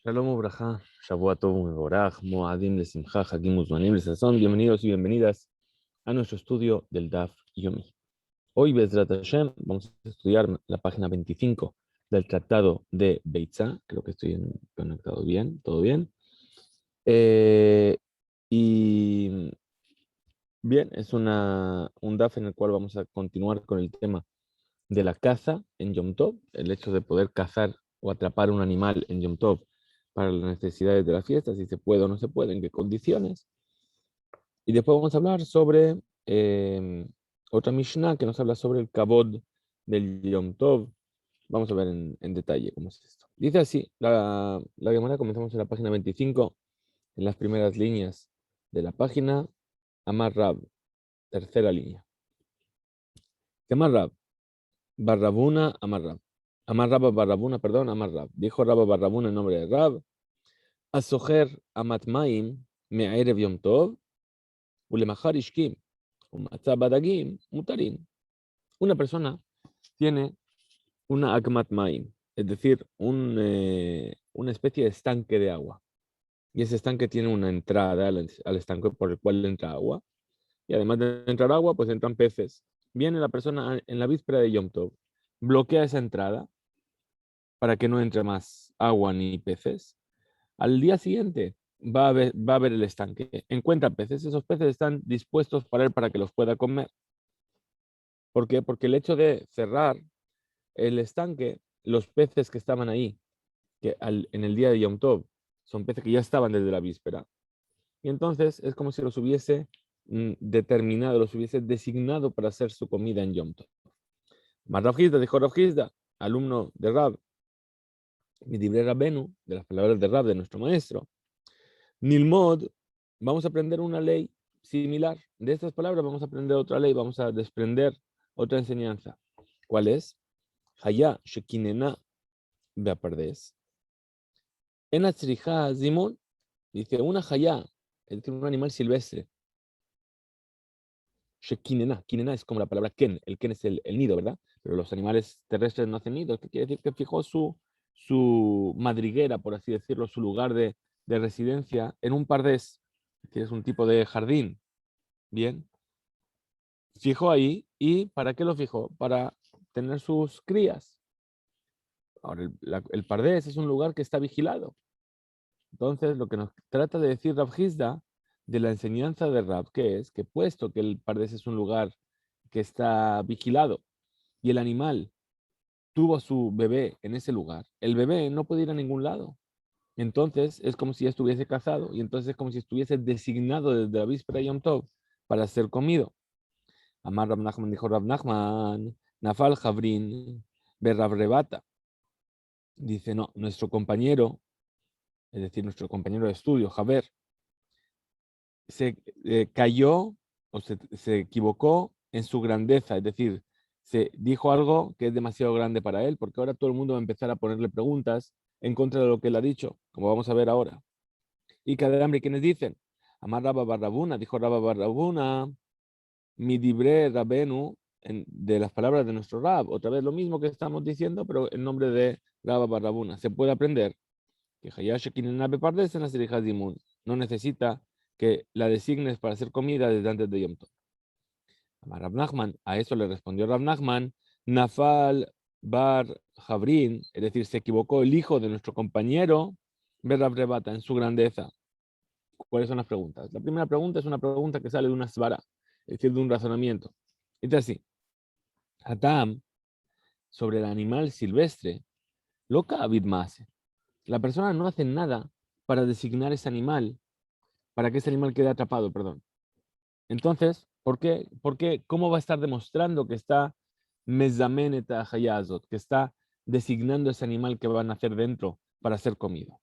Shalom Ubraja, Shavua Tov Mevorach, Moadim Lesimcha, Hagim Uzmanim Lesazón. Bienvenidos y bienvenidas a nuestro estudio del Daf Yomi. Hoy, Bezrat Hashem, vamos a estudiar la página 25 del Tratado de Beitzá. Creo que estoy conectado bien, todo bien. Y bien, es un Daf en el cual vamos a continuar con el tema de la caza en Yom Tov, el hecho de poder cazar o atrapar un animal en Yom Tov para las necesidades de la fiesta, si se puede o no se puede, en qué condiciones. Y después vamos a hablar sobre otra Mishnah que nos habla sobre el kabod del Yom Tov. Vamos a ver en detalle cómo es esto. Dice así, la Gemara, comenzamos en la página 25, en las primeras líneas de la página, Amar Rab, tercera línea. Amar Rab, Barrabuna, Amar Rab. Amar Rabba Barrabuna, perdón, Amar Rab. Dijo Rabba Barrabuna en nombre de Rab, Asoher Amatmaim Me'erev Yom Tov, Ulemachar Ishkim, Umatzah Badagim, Mutarim. Una persona tiene una Akmat Maim, es decir, una especie de estanque de agua. Y ese estanque tiene una entrada al estanque por el cual entra agua. Y además de entrar agua, pues entran peces. Viene la persona en la víspera de Yom Tov, bloquea esa entrada para que no entre más agua ni peces. Al día siguiente va a ver el estanque, encuentra peces, esos peces están dispuestos para él para que los pueda comer. ¿Por qué? Porque el hecho de cerrar el estanque, los peces que estaban ahí, en el día de Yom Tov, son peces que ya estaban desde la víspera. Y entonces es como si los hubiese determinado, los hubiese designado para hacer su comida en Yom Tov. Más Rav Hizda, dijo Rav Hizda, alumno de Rab, Midibre Rabbenu, de las palabras de Rab, de nuestro maestro. Nilmod, vamos a aprender una ley similar. De estas palabras vamos a aprender otra ley, vamos a desprender otra enseñanza. ¿Cuál es? Hayá shekinena beapardes. En Atzrija Zimon, dice una hayá, es decir, un animal silvestre. Shekinena, kinena es como la palabra ken, el ken es el nido, ¿verdad? Pero los animales terrestres no hacen nidos, que quiere decir que fijó su madriguera, por así decirlo, su lugar de residencia en un pardés, que es un tipo de jardín. Bien, fijó ahí. ¿Y para qué lo fijó? Para tener sus crías. Ahora, el pardés es un lugar que está vigilado. Entonces, lo que nos trata de decir Rav Hizda de la enseñanza de Rab, que es que puesto que el pardés es un lugar que está vigilado y el animal tuvo a su bebé en ese lugar, el bebé no puede ir a ningún lado. Entonces, es como si ya estuviese cazado y entonces es como si estuviese designado desde la víspera de Yom Tov para ser comido. Amar Rab Nachman, dijo Rab Nachman, Nafal Javrin, Berrab Rebata. Dice, no, nuestro compañero, es decir, nuestro compañero de estudio, Javer, se cayó o se equivocó en su grandeza, es decir, se dijo algo que es demasiado grande para él, porque ahora todo el mundo va a empezar a ponerle preguntas en contra de lo que él ha dicho, como vamos a ver ahora. Y cada hambre, ¿quiénes dicen? Amar Rabba Barrabuna, dijo Rabba Barrabuna, mi dibre Rabenu, de las palabras de nuestro Rab, otra vez lo mismo que estamos diciendo, pero en nombre de Rabba Barrabuna. Se puede aprender que Hayash Kininabe Pardes en las dirijas de Imun no necesita que la designes para hacer comida desde antes de Yom Tov. A Rab Nachman, a eso le respondió Rab Nachman, Nafal Bar Jabrin, es decir, se equivocó el hijo de nuestro compañero Berrab Rebata en su grandeza. ¿Cuáles son las preguntas? La primera pregunta es una pregunta que sale de una svara, es decir, de un razonamiento. Es así, Hatam, sobre el animal silvestre, loca abidmase. La persona no hace nada para designar ese animal, para que ese animal quede atrapado, perdón. Entonces, ¿por qué? ¿Cómo va a estar demostrando que está mezameneta hayazot, que está designando ese animal que va a nacer dentro para ser comido?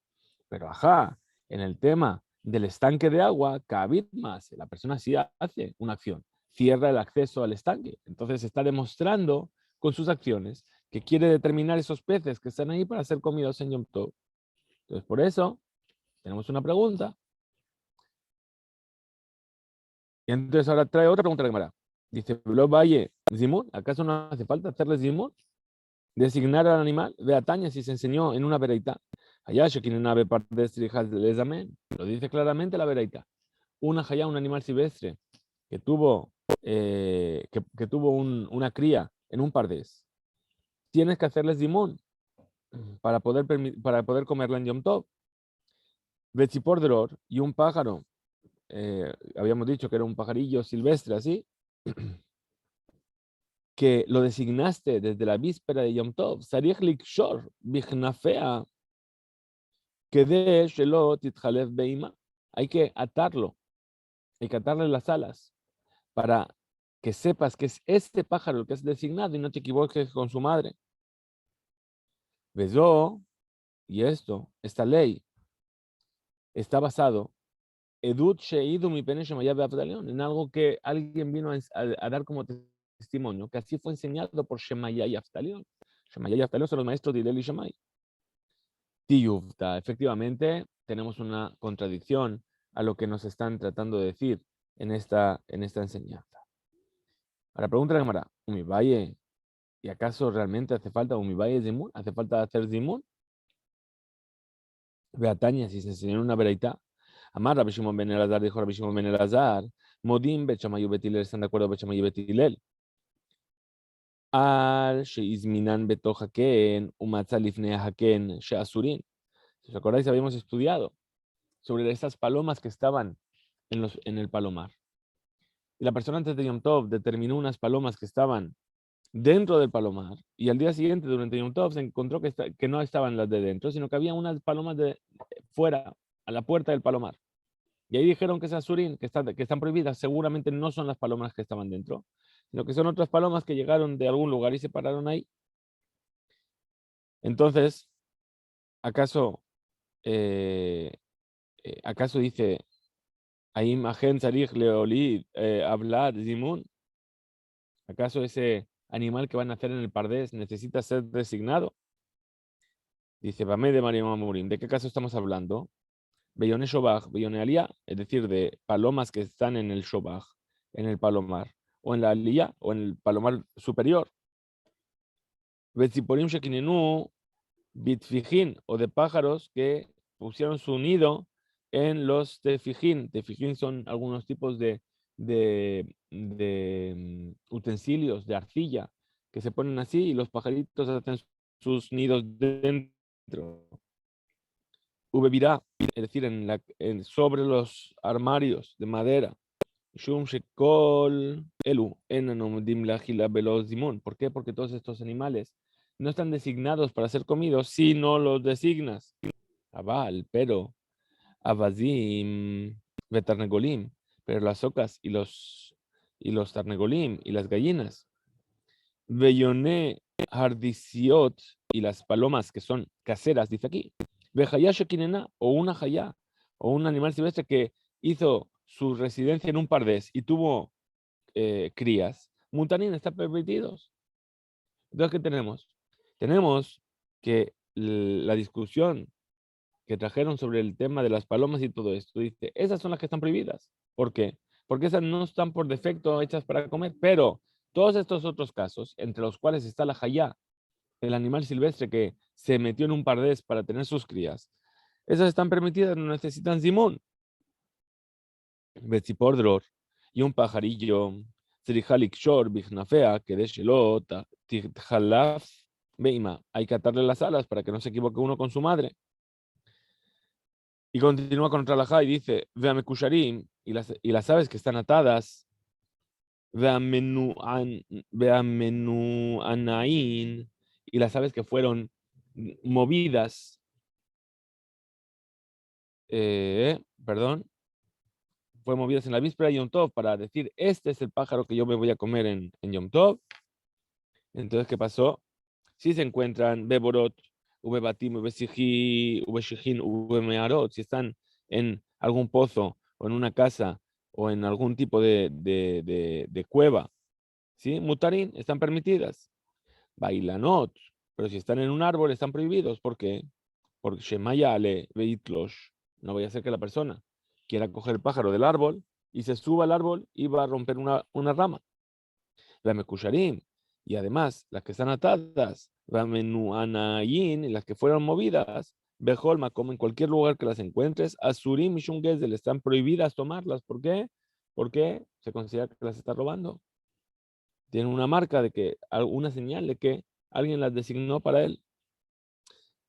Pero ajá, en el tema del estanque de agua, cabit más, la persona sí hace una acción, cierra el acceso al estanque. Entonces está demostrando con sus acciones que quiere determinar esos peces que están ahí para ser comidos en Yom Tov. Entonces, por eso, tenemos una pregunta. Y entonces ahora trae otra pregunta a la Gemara. Dice, Lo Valle, Zimur, ¿acaso no hace falta hacerle Zimur? Designar al animal. Ve a Taña si se enseñó en una vereita. Allá, Shekinah Pardes les amén. Lo dice claramente la Beraita. Una hayá, un animal silvestre que tuvo, que tuvo una cría en un pardés, tienes que hacerles dimón para poder comerla en Yom Tov. Betzipor dror, y un pájaro, habíamos dicho que era un pajarillo silvestre así, que lo designaste desde la víspera de Yom Tov, Sarich likshor bichnafea kede shelo titjalef beima. Hay que atarlo, hay que atarle las alas para que sepas que es este pájaro el que es designado y no te equivoques con su madre. Besó, y esta ley, está basado Edut sheidu mi pene shemaya be'avdalion, en algo que alguien vino a dar como testimonio, que así fue enseñado por Shemaya y Avdalion. Shemaya y Avdalion son los maestros de Hillel y Shammai. Tiyuvta, efectivamente, tenemos una contradicción a lo que nos están tratando de decir en esta enseñanza. Ahora pregunta la Gemara, Umibaye, ¿y acaso realmente hace falta Umibaye Zimun? ¿Hace falta hacer Zimun? Beataña, si se enseñó una veraita. Amar Rabbi Shimon ben Elazar, dijo Rabbi Shimon ben Elazar, Modim Bet Shammai Bet Hillel, están de acuerdo Bet Shammai Bet Hillel. Al Sheizminan Betoch Haken, Umatzah Lifnei Haken, Sheasurin. Si os acordáis, habíamos estudiado sobre estas palomas que estaban en el palomar. Y la persona antes de Yom Tov determinó unas palomas que estaban dentro del palomar, y al día siguiente, durante Yom Tov, se encontró que no estaban las de dentro, sino que había unas palomas de fuera, a la puerta del palomar. Y ahí dijeron que esas surín, que están prohibidas, seguramente no son las palomas que estaban dentro, sino que son otras palomas que llegaron de algún lugar y se pararon ahí. Entonces, ¿acaso, acaso dice, ahí Magen Sarich Leolid, hablar Zimun? ¿Acaso ese animal que van a hacer en el Pardés necesita ser designado? Dice, Bamé de María Mamurim, ¿de qué caso estamos hablando? Beyone Shobaj, Beyone Aliyah, es decir, de palomas que están en el Shobaj, en el palomar, o en la Aliyah, o en el palomar superior. Betziporim Shekinenu, Bitfijin, o de pájaros que pusieron su nido en los tefijin. Tefijin son algunos tipos de utensilios de arcilla que se ponen así y los pajaritos hacen sus nidos dentro. Ubevirá, es decir, sobre los armarios de madera. Shum Shekol Elu, Enanodim Lajila Veloz Dimon. ¿Por qué? Porque todos estos animales no están designados para ser comidos si no los designas. Abal, pero Abazim, Betarnegolim, pero las ocas y los tarnegolim y las gallinas. Beyoné Hardisiot y las palomas que son caseras, dice aquí. Bejayá Shekinena, o una jayá, o un animal silvestre que hizo su residencia en un pardés y tuvo crías, Mutanin están permitidos. Entonces, ¿qué tenemos? Tenemos que la discusión que trajeron sobre el tema de las palomas y todo esto, dice, esas son las que están prohibidas. ¿Por qué? Porque esas no están por defecto hechas para comer, pero todos estos otros casos, entre los cuales está la jayá, el animal silvestre que se metió en un pardés para tener sus crías, esas están permitidas, no necesitan simón. Betzipordror, y un pajarillo, Srihalik Shor, Bignafea, que de Shelota, Tijhalaf, Beima, hay que atarle las alas para que no se equivoque uno con su madre. Y continúa con Tralajá y dice, Veame Kusharim, y las aves que están atadas, Veamenu Anain, y las aves que fueron movidas, perdón, fueron movidas en la víspera de Yom Tov para decir, este es el pájaro que yo me voy a comer en Yom Tov. Entonces, ¿qué pasó? Si se encuentran Beborot, Ubebatim, Ubeshijin, Ubemearot, si están en algún pozo o en una casa o en algún tipo de cueva, ¿sí? Mutarín, están permitidas. Bailanot, pero si están en un árbol, están prohibidos. ¿Por qué? Porque Shemaya ale Beitlosh, no vaya a ser que la persona quiera coger el pájaro del árbol y se suba al árbol y va a romper una rama. La Mekusharim, y además las que están atadas, la Menuanayin, y las que fueron movidas, Beholma, como en cualquier lugar que las encuentres, Asurim y Shungezel están prohibidas tomarlas. ¿Por qué? Porque se considera que las está robando. Tienen una marca de que, una señal de que alguien las designó para él.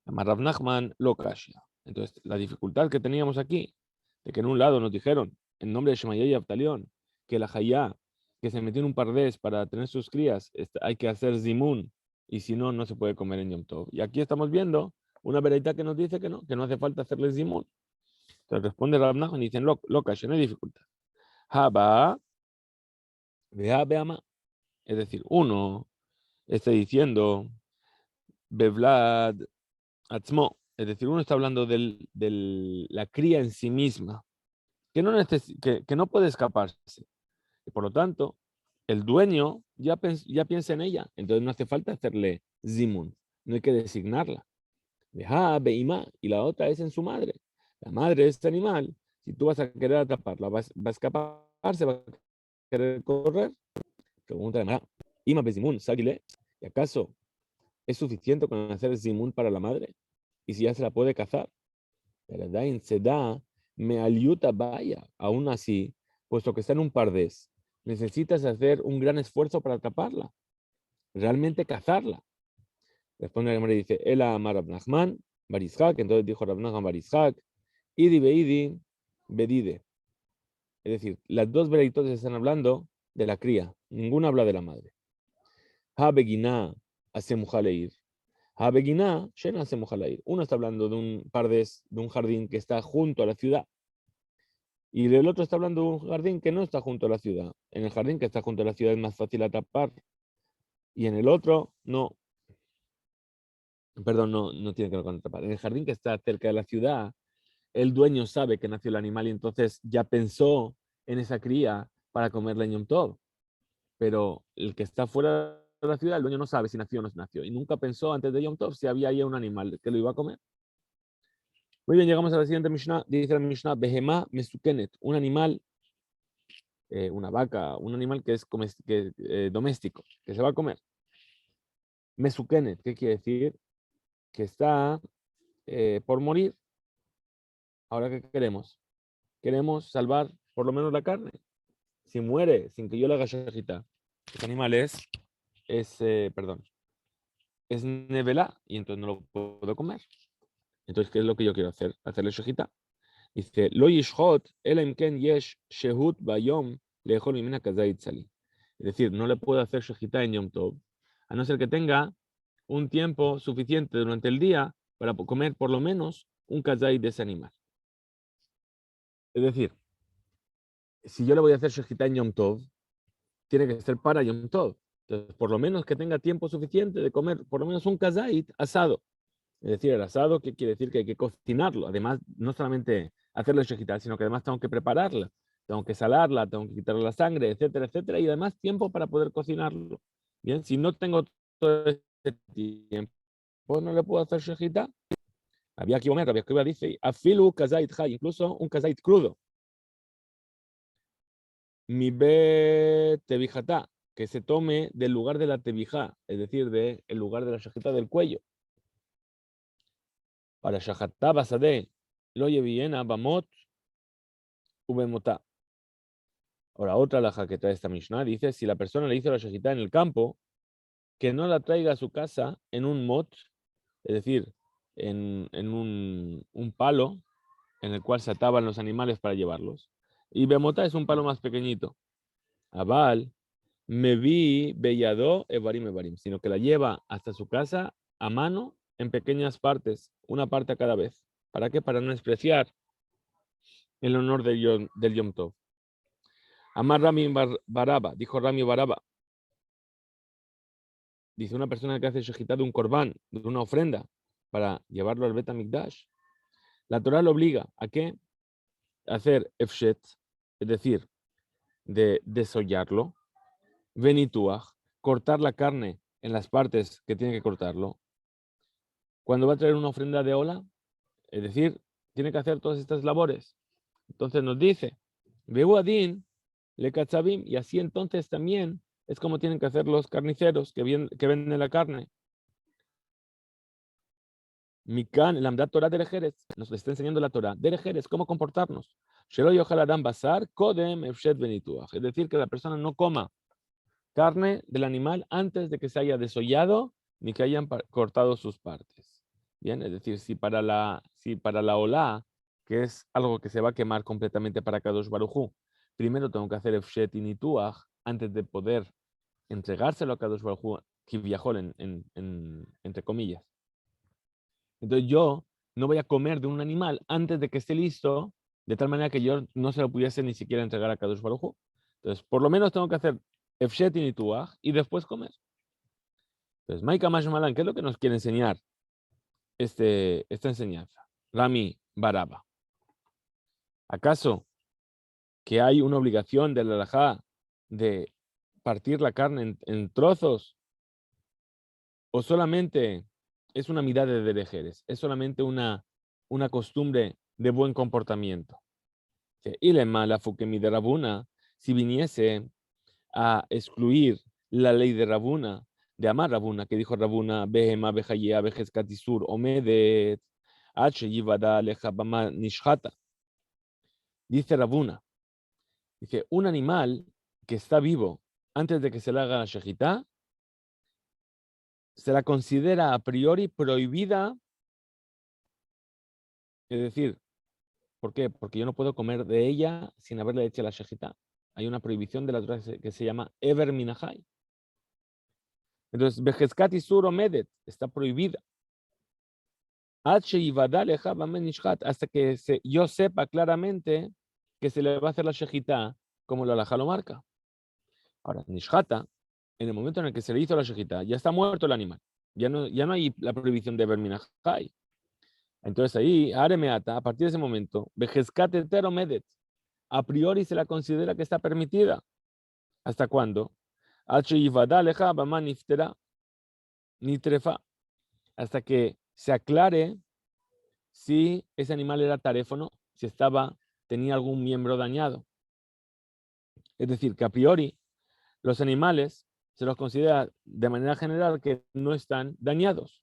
Rav Nachman lo kashya. Entonces, la dificultad que teníamos aquí, de que en un lado nos dijeron, en nombre de Shemayah y Abtalión, que la Hayá, que se metió en un pardés para tener sus crías, hay que hacer zimun, y si no, no se puede comer en Yom Tov. Y aquí estamos viendo una veredad que nos dice que no hace falta hacerle zimun. Entonces responde Rav Nachman y dicen, lo kashya, no hay dificultad. Haba, vea, beama. Es decir, uno está diciendo, Bevlad Atzmo, es decir, uno está hablando de la cría en sí misma, que no puede escaparse. Y por lo tanto, el dueño ya piensa en ella, entonces no hace falta hacerle zimun, no hay que designarla. Deja beima, y la otra es en su madre. La madre de este animal, si tú vas a querer atraparla, va a escaparse, va a querer correr. Pregunta la Gemara, Ima bezimun, sagile, ¿y acaso es suficiente con hacer zimun para la madre? Y si ya se la puede cazar, pero Dain se da me aliuta vaya. Aún así, puesto que está en un pardés, necesitas hacer un gran esfuerzo para atraparla, realmente cazarla. Responde la Gemara y dice, Ela amar Rav Nachman, Barishak, entonces dijo Rav Nachman Barishak, Idi beidi, bedide. Es decir, las dos veredictos están hablando de la cría, ninguna habla de la madre. Ha beginá hace mujaleir. Ha beginá, shena hace mujaleir. Uno está hablando de un pardés, de un jardín que está junto a la ciudad. Y el otro está hablando de un jardín que no está junto a la ciudad. En el jardín que está junto a la ciudad es más fácil atrapar. Y en el otro, no. Perdón, no tiene que ver con atrapar. En el jardín que está cerca de la ciudad, el dueño sabe que nació el animal y entonces ya pensó en esa cría para comerla en Yom Tov. Pero el que está fuera de la ciudad, el dueño no sabe si nació o no nació. Y nunca pensó antes de Yom Tov si había ahí un animal que lo iba a comer. Muy bien, llegamos a la siguiente Mishnah. Dice la Mishnah, Behemá mesukenet, un animal, una vaca, un animal que es doméstico, que se va a comer. Mesukenet, ¿qué quiere decir? Que está por morir. Ahora, ¿qué queremos? Queremos salvar por lo menos la carne. Si muere sin que yo le haga shejitá, ese animal perdón, es nevelá y entonces no lo puedo comer. Entonces, ¿qué es lo que yo quiero hacer? Hacerle shejitá. Dice, lo yishhot, elam ken yesh shehut bayom lejol mimena kazait sali. Es decir, no le puedo hacer shejitá en Yom Tov, a no ser que tenga un tiempo suficiente durante el día para comer por lo menos un kazait de ese animal. Es decir, si yo le voy a hacer shejitá en Yom Tov, tiene que ser para Yom Tov. Entonces, por lo menos que tenga tiempo suficiente de comer por lo menos un kazait asado. Es decir, el asado, ¿qué quiere decir? Que hay que cocinarlo. Además, no solamente hacerlo shejitá, sino que además tengo que prepararla. Tengo que salarla, tengo que quitarle la sangre, etcétera, etcétera. Y además tiempo para poder cocinarlo. Bien, si no tengo todo ese tiempo, no le puedo hacer shejitá. Había que comer, había que dice, afilu kazait hay, incluso un kazait crudo. Mi be tebijatá, que se tome del lugar de la tebijá, es decir, del lugar de la shejitá del cuello. Para shajatá basadé, lo yeviena bamot ubemotá. Ahora, otra laja que trae esta Mishnah dice, si la persona le hizo la shejitá en el campo, que no la traiga a su casa en un mot, es decir, en un palo en el cual se ataban los animales para llevarlos. Y bemotá es un palo más pequeñito. Abal, me vi bellado evarim, sino que la lleva hasta su casa a mano en pequeñas partes, una parte a cada vez. ¿Para qué? Para no despreciar el honor del Yom Tov. Amar Rami Baraba, dijo Rami Baraba. Dice una persona que hace shejitá de un corbán, de una ofrenda, para llevarlo al Bet HaMikdash. La Torah lo obliga a qué? A hacer efshet, es decir, de desollarlo, venituach, cortar la carne en las partes que tiene que cortarlo. Cuando va a traer una ofrenda de ola, es decir, tiene que hacer todas estas labores. Entonces nos dice, Beuadin le katzabim, y así entonces también es como tienen que hacer los carniceros que venden la carne. Mikan, el Amdat Torah Derejeres, nos está enseñando la Torah. Derejeres, cómo comportarnos. Shelo yochel adam basar kodem efshet benituach. Es decir, que la persona no coma carne del animal antes de que se haya desollado ni que hayan cortado sus partes. Bien, es decir, si para la olá, que es algo que se va a quemar completamente para Kadosh Baruj Hu, primero tengo que hacer efshet y nituach antes de poder entregárselo a Kadosh Baruj Hu, kivyahol entre comillas. Entonces yo no voy a comer de un animal antes de que esté listo, de tal manera que yo no se lo pudiese ni siquiera entregar a Kadosh Baruj Hu. Entonces, por lo menos tengo que hacer efshet y nituach y después comer. Entonces, Maika Mashmalan, ¿qué es lo que nos quiere enseñar esta enseñanza? Rami Baraba. ¿Acaso que hay una obligación del halajá de partir la carne en trozos? ¿O solamente es una mirada de derejeres? ¿Es solamente una costumbre de buen comportamiento? Y le mala fukemi de Rabuna, si viniese a excluir la ley de Rabuna, de amar Rabuna, que dijo Rabuna, Behema, Behaya, Bejeskatisur, Omedet, H, Yivada, Lejabama, Nishhata. Dice Rabuna, dice, un animal que está vivo antes de que se le haga la shejitá, se la considera a priori prohibida, es decir, ¿por qué? Porque yo no puedo comer de ella sin haberle hecho la shejitá. Hay una prohibición de la Torah que se llama Ever Minahai. Entonces, Bejezkat Isur Omedet está prohibida. Hasta que yo sepa claramente que se le va a hacer la shejitá como la halajá lo marca. Ahora, Nishhata, en el momento en el que se le hizo la shejitá, ya está muerto el animal. Ya no hay la prohibición de Ever Minahai. Entonces ahí, Aremeata, a partir de ese momento, Bejezkat Eter Omedet, a priori se la considera que está permitida. ¿Hasta cuándo? Hasta que se aclare si ese animal era taréfono, si tenía algún miembro dañado. Es decir, que a priori los animales se los considera de manera general que no están dañados.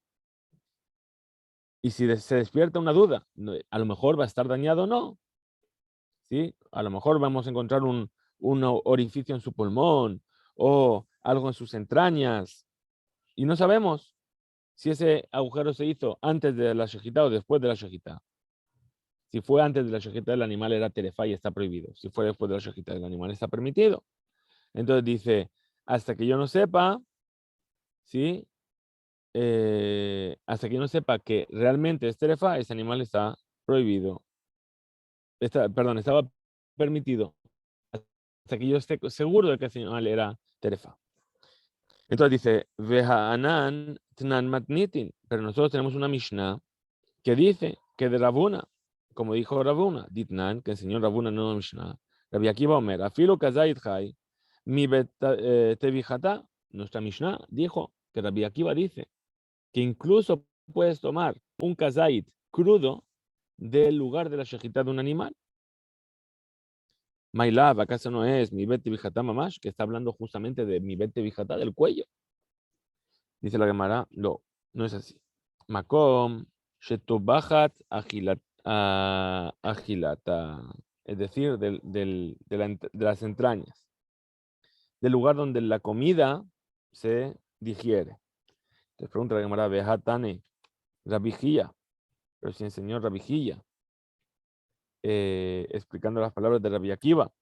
Y si se despierta una duda, a lo mejor va a estar dañado o no, ¿sí? A lo mejor vamos a encontrar un orificio en su pulmón o algo en sus entrañas y no sabemos si ese agujero se hizo antes de la shejitá o después de la shejitá. Si fue antes de la shejitá, el animal era terefá y está prohibido. Si fue después de la shejitá, el animal está permitido. Entonces dice, hasta que yo no sepa, ¿sí? Hasta que yo no sepa que realmente es terefá, ese animal está prohibido. Estaba permitido. Hasta que yo esté seguro de que ese animal era terefa. Entonces dice, Veha'anan tnan matnitin. Pero nosotros tenemos una Mishnah que dice que de Rabuna, como dijo Rabuna, Ditnan, que enseñó Rabuna en una Mishnah, Rabbi Akiva Omer, Afilo Kazait Chai, mi tevijata, nuestra Mishnah dijo que Rabbi Akiva dice que incluso puedes tomar un kazait crudo del lugar de la shejitá de un animal. Mailav, ¿acaso no es mi bet tevijata mamash? Que está hablando justamente de mi bet tevijata del cuello. Dice la Gemara, no es así. Makom, shetobachat agilata, es decir, de las entrañas, del lugar donde la comida se digiere. Te pregunta la Gemara, Behatane, Rabijía, pero si enseñó Rabijía, explicando las palabras de Rabbi Akiva,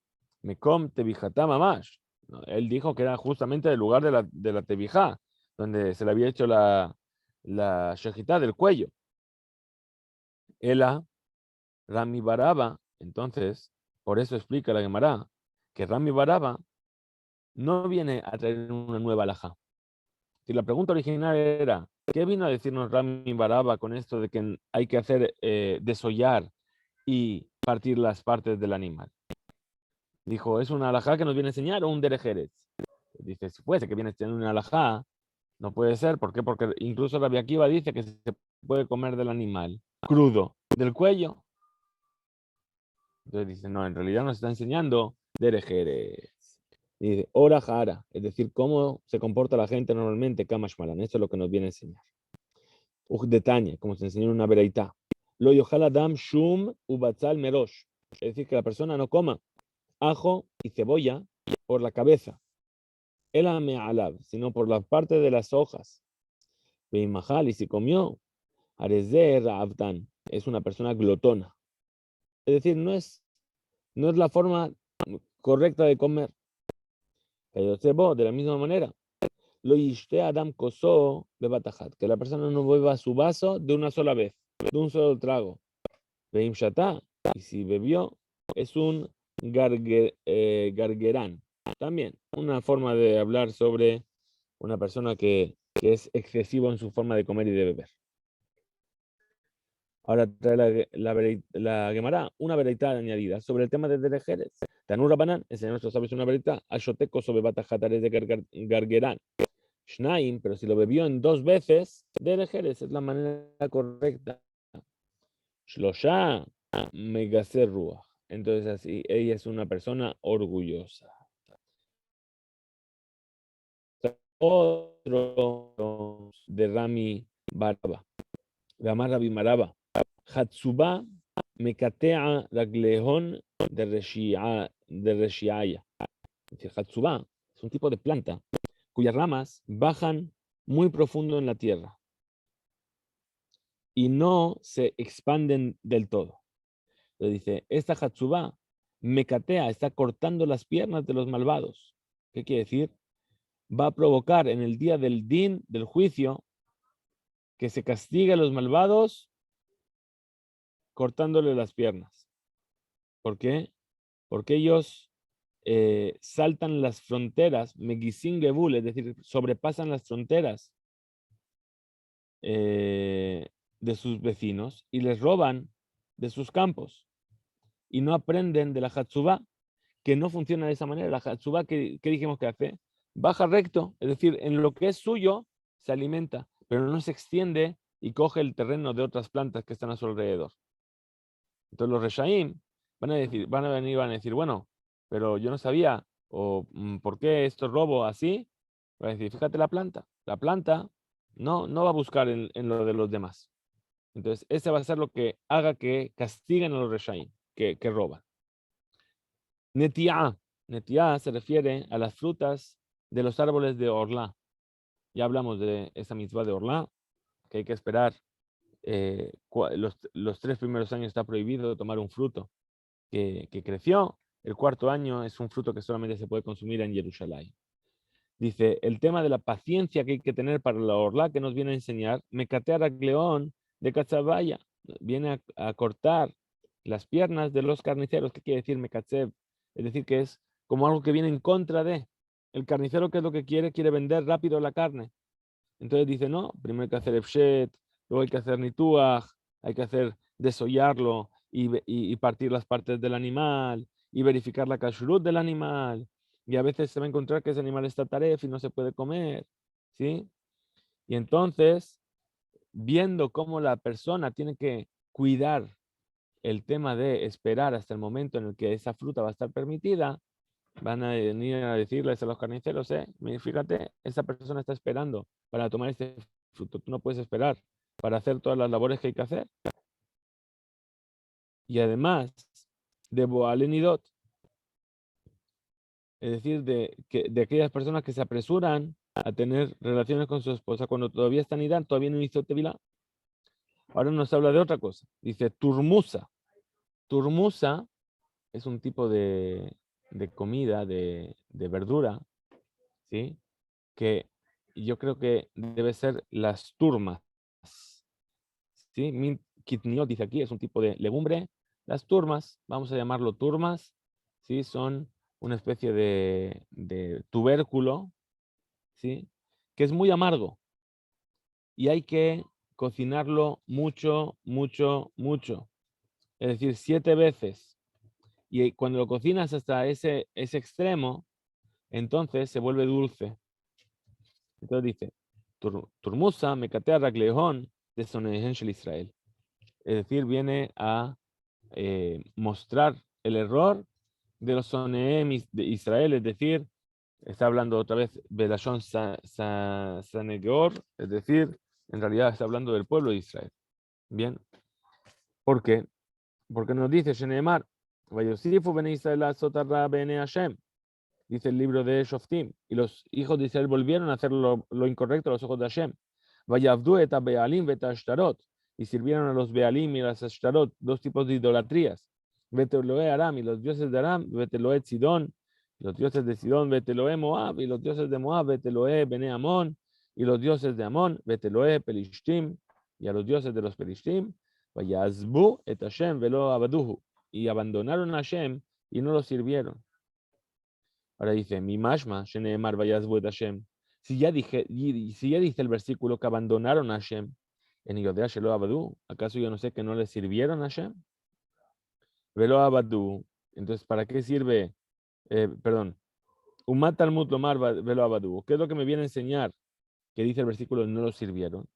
Mekom tebijatá mamash. No, él dijo que era justamente el lugar de la tebijá, donde se le había hecho la shejitá del cuello. Ela, Rami Baraba, entonces, por eso explica la Gemara, que Rami Baraba no viene a traer una nueva alajá. Si la pregunta original era, ¿qué vino a decirnos Rami Baraba con esto de que hay que hacer desollar y partir las partes del animal? Dijo, ¿es una alajá que nos viene a enseñar o un derejeres? Dice, si fuese que viene a enseñar una alajá, no puede ser. ¿Por qué? Porque incluso Rabbi Akiva dice que se puede comer del animal crudo, del cuello. Entonces dice, no, en realidad nos está enseñando derejeres. Y dice, ora jara, es decir, cómo se comporta la gente normalmente, kamash malan. Esto es lo que nos viene a enseñar. Ugdetania, como se enseñó en una bereitá. Lo yochal adam shum ubatzal merosh. Es decir, que la persona no coma ajo y cebolla por la cabeza. El me'alav, sino por la parte de las hojas. Veimajal, y si comió, arezer avtan, es una persona glotona. Es decir, no es la forma correcta de comer. Pero de la misma manera, lo yishte adam koso bebatajat, que la persona no beba su vaso de una sola vez, de un solo trago. Veim shata, y si bebió, es un gargerán. También una forma de hablar sobre una persona que es excesivo en su forma de comer y de beber. Ahora trae la Gemara una vereitá añadida sobre el tema de derejeres. Tanur Rabanán, enseña a nuestros sabios una vereitá, Ashoteco sobre batajatares de gargerán. Shnaim, pero si lo bebió en 2 veces, derejeres es la manera correcta. Shlosha megaser ruach. Entonces así, ella es una persona orgullosa. Otro de Rami Baraba. Gamar Rabi Maraba. Hatsuba mekatea raglehon de reshiaya. Hatsuba es un tipo de planta cuyas ramas bajan muy profundo en la tierra y no se expanden del todo. Entonces dice, esta Hatsuba mecatea, está cortando las piernas de los malvados. ¿Qué quiere decir? Va a provocar en el día del din, del juicio, que se castigue a los malvados cortándole las piernas. ¿Por qué? Porque ellos saltan las fronteras, Megisin Gebul, es decir, sobrepasan las fronteras de sus vecinos y les roban de sus campos y no aprenden de la Hatsuba, que no funciona de esa manera. La Hatsuba, ¿qué dijimos que hace? Baja recto, es decir, en lo que es suyo se alimenta, pero no se extiende y coge el terreno de otras plantas que están a su alrededor. Entonces los Reshaim van a venir y van a decir, bueno, pero yo no sabía, o ¿por qué esto robo así? Van a decir, fíjate la planta no va a buscar en lo de los demás. Entonces, ese va a ser lo que haga que castiguen a los Reshaim, que roban. Netiá. Netiá se refiere a las frutas de los árboles de Orlá. Ya hablamos de esa mitzvah de Orlá, que hay que esperar. Los 3 primeros años está prohibido tomar un fruto que creció. El 4.º año es un fruto que solamente se puede consumir en Jerusalén. Dice, el tema de la paciencia que hay que tener para la Orlá que nos viene a enseñar, Mecatear Agleón de Cachabaya, viene a cortar las piernas de los carniceros. ¿Qué quiere decir Mekatzev? Es decir, que es como algo que viene en contra de. El carnicero, ¿qué es lo que quiere? Quiere vender rápido la carne. Entonces dice, no, primero hay que hacer efshet, luego hay que hacer nituaj, hay que hacer desollarlo y partir las partes del animal y verificar la kashrut del animal. Y a veces se va a encontrar que ese animal está taref y no se puede comer, ¿sí? Y entonces, viendo cómo la persona tiene que cuidar el tema de esperar hasta el momento en el que esa fruta va a estar permitida, van a venir a decirles a los carniceros, fíjate, esa persona está esperando para tomar este fruto, tú no puedes esperar para hacer todas las labores que hay que hacer. Y además, de Boalenidot, es decir, de aquellas personas que se apresuran a tener relaciones con su esposa cuando todavía está en Irán, todavía no hizo Tevilá. Ahora nos habla de otra cosa. Dice turmusa. Turmusa es un tipo de comida, de verdura, ¿sí? Que yo creo que debe ser las turmas. ¿Sí? Min kitniot dice aquí, es un tipo de legumbre. Las turmas, vamos a llamarlo turmas, ¿sí? Son una especie de tubérculo, ¿sí? Que es muy amargo y hay que cocinarlo mucho, mucho, mucho. Es decir, 7 veces. Y cuando lo cocinas hasta ese extremo, entonces se vuelve dulce. Entonces dice, turmusa, mecatea raglehon, de sonehen shel Israel. Es decir, viene a mostrar el error de los soneem de Israel, es decir, está hablando otra vez Belashon Sanegor, es decir, en realidad está hablando del pueblo de Israel. Bien, ¿por qué? Porque nos dice Sheneemar, Vayosifu bene Israel azotarra bene Hashem, dice el libro de Shoftim, y los hijos de Israel volvieron a hacer lo incorrecto a los ojos de Hashem. Vayavdu et bealim vet ashtarot, y sirvieron a los bealim y las ashtarot, dos tipos de idolatrías. Beteloe Aram, y los dioses de Aram, Beteloe Sidón, los dioses de Sidón, Beteloe Moab, y los dioses de Moab, Beteloe Bene Amón, y los dioses de Amón, Beteloe Pelishtim, y a los dioses de los Pelishtim, Vayazbu et Hashem velo abaduhu, y abandonaron a Hashem y no lo sirvieron. Ahora dice, mi mashma, Sheneemar vayazbu et Hashem. Si ya dice el versículo que abandonaron a Hashem, en Yodea Shelo Abadu, ¿acaso yo no sé que no le sirvieron a Hashem? Velo Abadu. Entonces, ¿para qué sirve? Umat Talmud Lomar Velo Abadu. ¿Qué es lo que me viene a enseñar? Que dice el versículo, no lo sirvieron.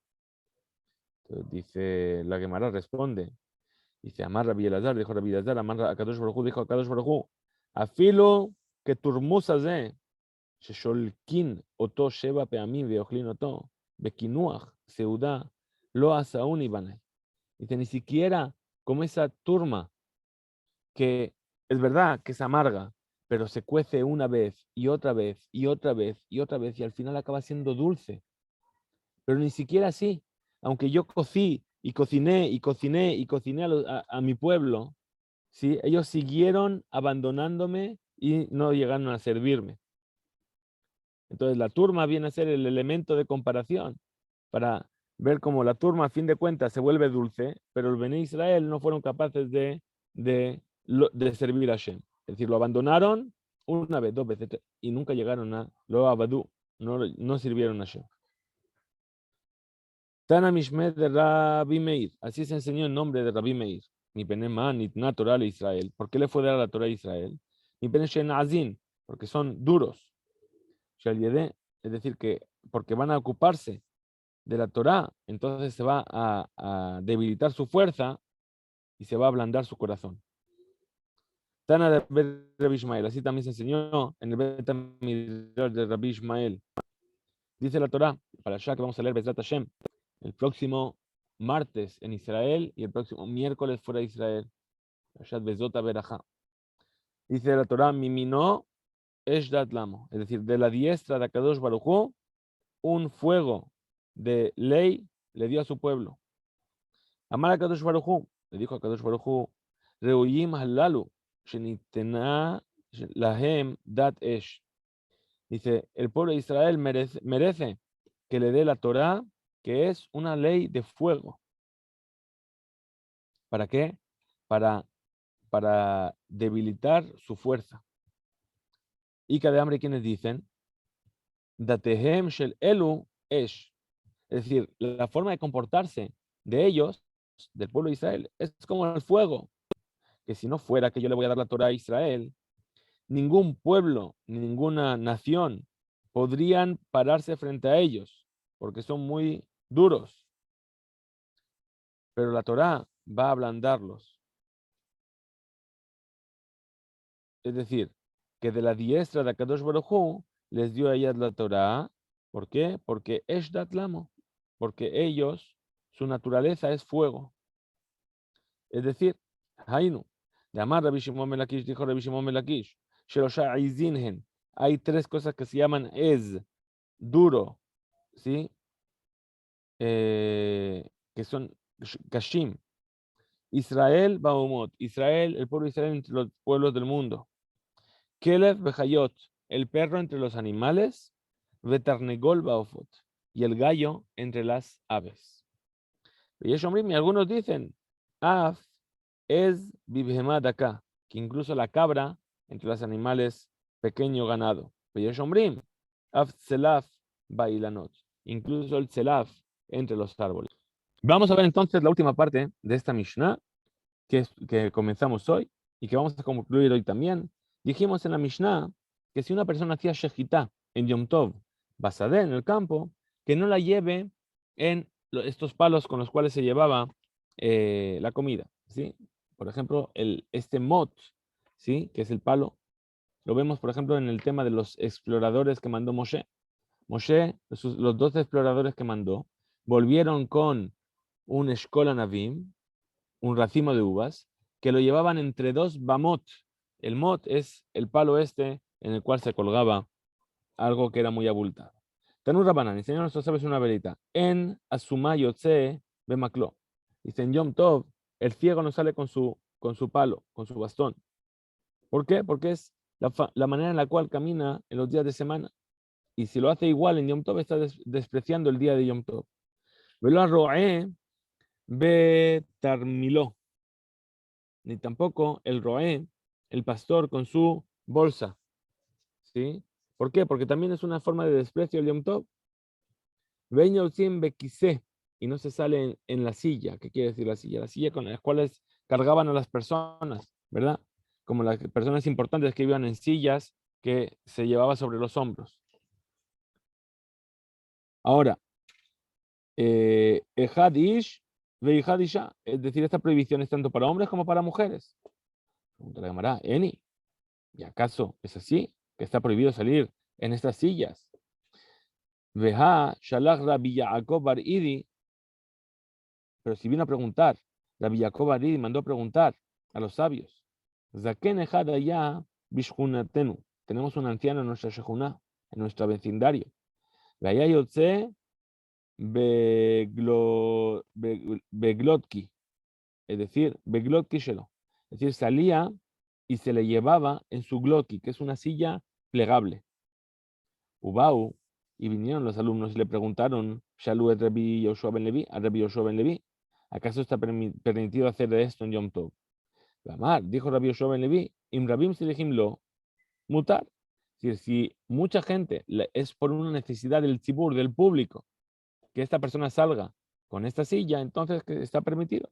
Entonces, dice, la Gemara responde. Dice, Amar Rabbi Elazar, dijo Rabbi Elazar, Amar Akadosh Baruj Hu, dijo Akadosh Baruj Hu, afilo que turmusa ze, ששולקין אותו 7 פעמים ואוכלין אותו, בקינוח, סעודה, לא עשאון יבנה. Dice, ni siquiera como esa turma que es verdad que es amarga, pero se cuece una vez y otra vez y otra vez y otra vez y al final acaba siendo dulce. Pero ni siquiera así, aunque yo cocí y cociné y cociné y cociné a mi pueblo, ¿sí? Ellos siguieron abandonándome y no llegaron a servirme. Entonces la turma viene a ser el elemento de comparación para ver cómo la turma a fin de cuentas se vuelve dulce, pero el Bene Israel no fueron capaces de servir a Hashem. Es decir, lo abandonaron una vez, dos veces, y nunca llegaron a lo abadú, no sirvieron a Hashem. Tana Mishme de Rabbi Meir, así se enseñó en nombre de Rabbi Meir. Mi penemán, nitna Torah a Israel. ¿Por qué le fue dar la Torah a Israel? Mi peneshen azin, porque son duros. Es decir, que porque van a ocuparse de la Torá, entonces se va a debilitar su fuerza y se va a ablandar su corazón. Tana de Rabbi Ishmael, así también se enseñó en el Bet HaMidrash de Rabbi Ishmael. Dice la Torá, para allá que vamos a leer Bezrat Hashem, el próximo martes en Israel y el próximo miércoles fuera de Israel. Parashat Bezot HaBerajá. Dice la Torá, Mimino Eshdat Lamo, es decir, de la diestra de Akadosh Baruj Hu, un fuego de ley le dio a su pueblo. Amar a Kadosh Baruj Hu, le dijo a Kadosh Baruj Hu, Reuyim halalu, shenitena lahem dat esh. Dice, el pueblo de Israel merece que le dé la Torá, que es una ley de fuego. ¿Para qué? Para debilitar su fuerza. Y cada hambre, quienes dicen, Datehem shel elu esh. Es decir, la forma de comportarse de ellos, del pueblo de Israel, es como el fuego. Que si no fuera que yo le voy a dar la Torá a Israel, ningún pueblo, ninguna nación podrían pararse frente a ellos, porque son muy duros. Pero la Torá va a ablandarlos. Es decir, que de la diestra de Akadosh Baruj Hu les dio a ellas la Torá. ¿Por qué? Porque Eshdat Lamo. Porque ellos, su naturaleza es fuego. Es decir, Hainu, de Amar Rabbi Shimon ben Lakish, dijo Rabbi Shimon ben Lakish, Shelosha Izinhen, hay tres cosas que se llaman duro, ¿sí? Que son Kashim. Israel Baumot, Israel, el pueblo de Israel entre los pueblos del mundo. Kelev Bejayot, el perro entre los animales. Vetarnegol Baofot, y el gallo entre las aves. Y algunos dicen, Af es Bibhemad acá, que incluso la cabra entre los animales pequeño ganado. Af Tselaf Bailanot, incluso el Tselaf entre los árboles. Vamos a ver entonces la última parte de esta Mishnah que comenzamos hoy y que vamos a concluir hoy también. Dijimos en la Mishnah que si una persona hacía Shejitá en Yom Tov, Basadé, en el campo, que no la lleve en estos palos con los cuales se llevaba la comida, ¿sí? Por ejemplo, este mot, ¿sí? Que es el palo, lo vemos, por ejemplo, en el tema de los exploradores que mandó Moshe. Moshe, los 12 exploradores que mandó, volvieron con un Eshkol Anavim, un racimo de uvas, que lo llevaban entre dos bamot. El mot es el palo este en el cual se colgaba algo que era muy abultado. Tanur Rabanan, enseñó a nuestros sabios una velita. En Asuma Yotze Bemaklo. Dice en Yom Tov, el ciego no sale con su palo, con su bastón. ¿Por qué? Porque es la manera en la cual camina en los días de semana. Y si lo hace igual en Yom Tov, está despreciando el día de Yom Tov. Velo roe betarmiló. Ni tampoco el roe, el pastor con su bolsa. ¿Sí? ¿Por qué? Porque también es una forma de desprecio el Yom Tov. Veño sin bequise, y no se sale en la silla. ¿Qué quiere decir la silla? La silla con las cuales cargaban a las personas, ¿verdad? Como las personas importantes que iban en sillas que se llevaba sobre los hombros. Ahora, Ejad ish veijad isha, es decir, esta prohibición es tanto para hombres como para mujeres. Pregunta la Gemara, Eni, ¿y acaso es así? Que está prohibido salir en estas sillas. Veja shalach Rabbi Yaakov bar Idi, pero si vino a preguntar, Rabbi Yaakov bar Idi mandó a preguntar a los sabios, Zaken ejad allá bishkunatenu, tenemos un anciano en nuestra shechuna, en nuestro vecindario. Vaya yotze beglotki, es decir, beglotki shelo, es decir, salía y se le llevaba en su glotki, que es una silla plegable. Ubau, y vinieron los alumnos y le preguntaron, Shalu et Rabbi Yoshua ben Levi, a Rabbi Yoshua ben Levi, ¿acaso está permitido hacer de esto en Yom Tov? Lamar, dijo Rabbi Yoshua ben Levi, Im Rabim Silehim lo mutar. Es decir, si mucha gente es por una necesidad del tzibur, del público, que esta persona salga con esta silla, entonces que está permitido.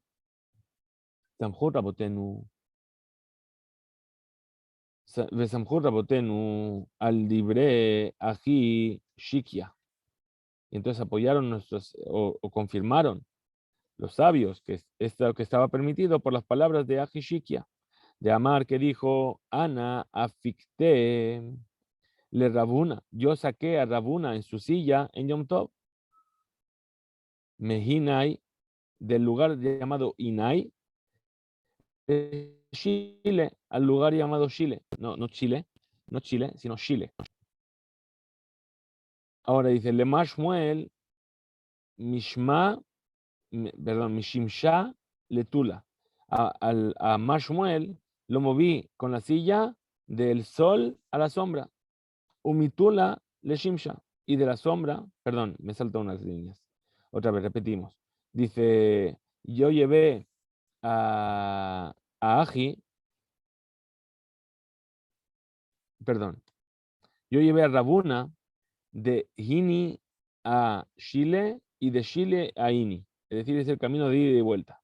Samjur Rabotenu, Samjur Rabotenu, al libre aji shikia. Y entonces apoyaron nuestros, o confirmaron los sabios que esto que estaba permitido por las palabras de Ahishikia, de Amar, que dijo, Ana aficte le Rabuna, yo saqué a Rabuna en su silla en Yom Tov, Mehinai, del lugar llamado Inai, de Chile, al lugar llamado Chile, no Chile, no Chile, sino Chile. Ahora dice, Le Mashmuel, Mishma, perdón, Mishimsha Letula. A Mashmuel lo moví con la silla del sol a la sombra. Umitula le Shimsha. Y de la sombra, perdón, me saltó unas líneas. Otra vez, repetimos. Dice, yo llevé a Aji, perdón, yo llevé a Rabuna de Hini a Chile y de Chile a Ini. Es decir, es el camino de ida y de vuelta.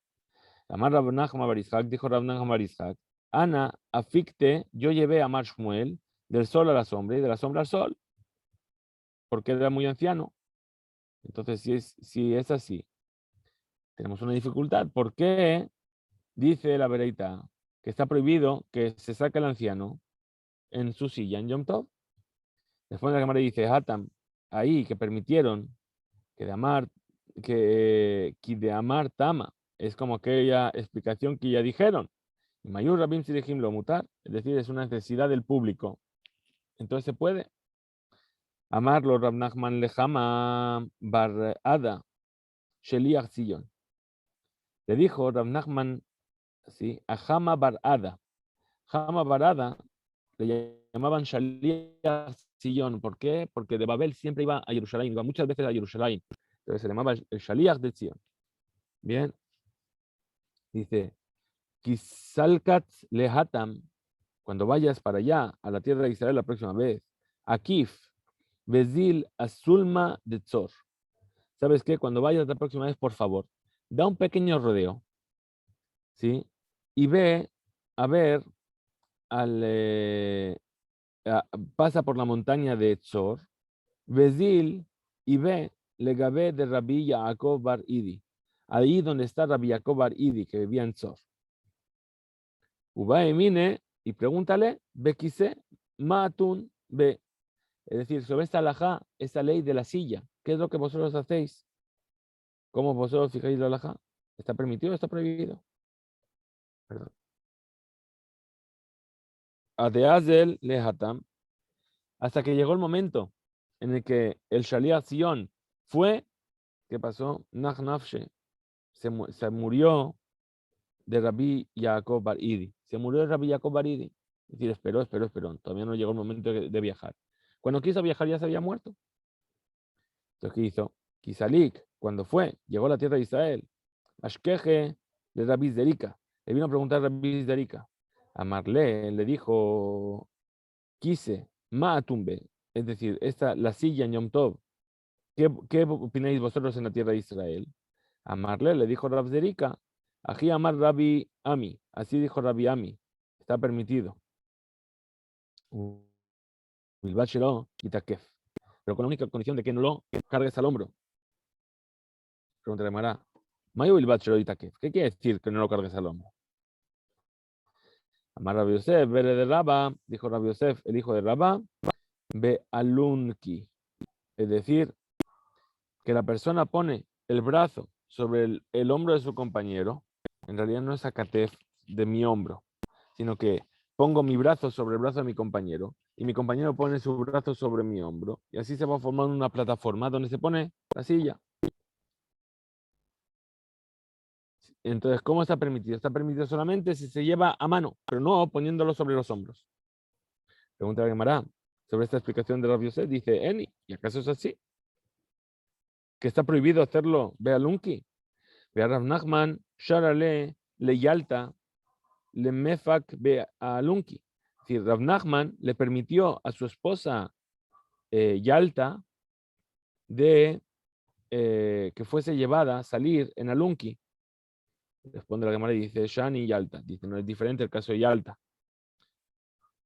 Amar Rav Nachman bar Yitzhak, dijo Rav Nachman bar Yitzhak, Ana, aficte, yo llevé a Mar Shmuel del sol a la sombra y de la sombra al sol, porque era muy anciano. Entonces, si es así, tenemos una dificultad. ¿Por qué dice la Bereita que está prohibido que se saque al anciano en su silla en Yom Tov? Después la Gemara dice, Hatam, ahí que permitieron que de amar Tama, es como aquella explicación que ya dijeron. Mayur Rabim Sirejim lo mutar, es decir, es una necesidad del público. Entonces se puede amarlo Rab Nachman Lejama Bar Ada, Sheliach Sillon. Le dijo Rab Nachman, ¿sí? A Hama Bar Ada. Hama Bar Ada le llamaban Sheliach Sillon. ¿Por qué? Porque de Babel siempre iba a Jerusalén, iba muchas veces a Jerusalén. Entonces se llamaba el Sheliach de Sion. Bien, dice, Kisalkat Lehatam, cuando vayas para allá, a la tierra de Israel la próxima vez, Akif, Bezil, Azulma de Tzor. ¿Sabes qué? Cuando vayas la próxima vez, por favor, da un pequeño rodeo, ¿sí? Y ve a ver, pasa por la montaña de Tzor, Bezil, y ve Legabé de Rabbi Yaakov bar Idi, ahí donde está Rabbi Yaakov bar Idi, que vivía en Tzor. Uba emine, y pregúntale, Bekise, Matun, Be. Es decir, sobre esta alajá, esta ley de la silla, ¿qué es lo que vosotros hacéis? ¿Cómo vosotros fijáis la halajá? ¿Está permitido o está prohibido? Perdón. Adeazel lehatam, hasta que llegó el momento en el que el Shaliach Sion fue, ¿qué pasó? Nach nafshe, se murió de Rabbi Yaakov Bar Idi. Se murió de Rabbi Yaakov Bar Idi. Es decir, esperó. Todavía no llegó el momento de viajar. Cuando quiso viajar ya se había muerto. Entonces, ¿qué hizo? Kisalik, cuando llegó a la tierra de Israel. Ashkeje de Rabbi Zerika. Le vino a preguntar a Rabbi Zerika. A Marle le dijo, quise, Maatumbe. Es decir, la silla en Yom Tov. ¿Qué opináis vosotros en la tierra de Israel? A Marle le dijo Rabbi Zerika. Ají amar Rabbi Ami. Así dijo Rabbi Ami. Está permitido. Bilbachelo y Takef. Pero con la única condición de que no lo cargues al hombro. Pregunta de Mará. Mayo Bilbachelo y Takef. ¿Qué quiere decir que no lo cargues al hombro? Amar Rabbi Yosef, Bere de Rabba, dijo Rabbi Yosef, el hijo de Rabba, Be alunki. Es decir, que la persona pone el brazo sobre el hombro de su compañero. En realidad no es Akatef de mi hombro, sino que pongo mi brazo sobre el brazo de mi compañero y mi compañero pone su brazo sobre mi hombro y así se va formando una plataforma donde se pone la silla. Entonces, ¿cómo está permitido? Está permitido solamente si se lleva a mano, pero no poniéndolo sobre los hombros. Pregunta a Gemara sobre esta explicación de Rabbi Yosef. Dice, Eni, ¿y acaso es así? ¿Que está prohibido hacerlo? Ve a Lunki. Ve a Rav Nachman, Sharale, le Yalta, le Mefak, ve a Lunki. Es decir, Rav Nachman le permitió a su esposa Yalta de que fuese llevada a salir en Alunki. Responde la Gemara y dice Shani y Yalta. Dice, no es diferente el caso de Yalta.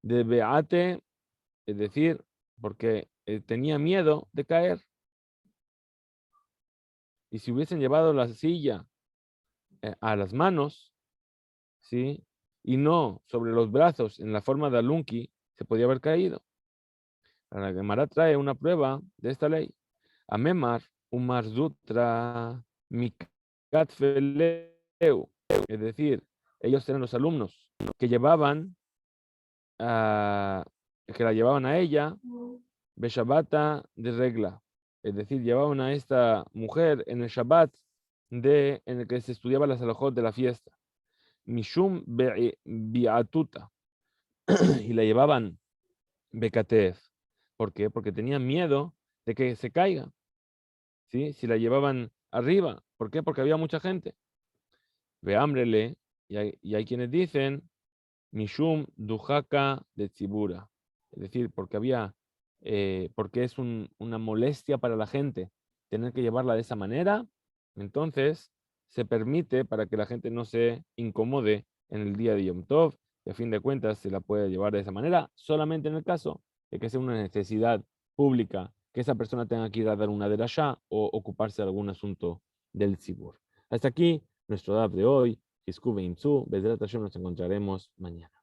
De Beate, es decir, porque tenía miedo de caer. Y si hubiesen llevado la silla a las manos, ¿sí? Y no sobre los brazos en la forma de Alunki, se podía haber caído. La Gemara trae una prueba de esta ley. A Memar, Umar Zutra, Mikat Feleu. Es decir, ellos eran los alumnos que llevaban que la llevaban a ella, Beshabata de regla. Es decir, llevaban a esta mujer en el Shabbat en el que se estudiaba las alajot de la fiesta. Mishum biatuta. Y la llevaban Bekatef. ¿Por qué? Porque tenían miedo de que se caiga. ¿Sí? Si la llevaban arriba. ¿Por qué? Porque había mucha gente. Veámbrele. Y hay quienes dicen Mishum Duhaka de Tzibura. Es decir, porque es una molestia para la gente tener que llevarla de esa manera, entonces se permite para que la gente no se incomode en el día de Yom Tov, y a fin de cuentas se la puede llevar de esa manera, solamente en el caso de que sea una necesidad pública, que esa persona tenga que ir a dar una derashá o ocuparse de algún asunto del Tzibur. Hasta aquí nuestro DAF de hoy. Nos encontraremos mañana.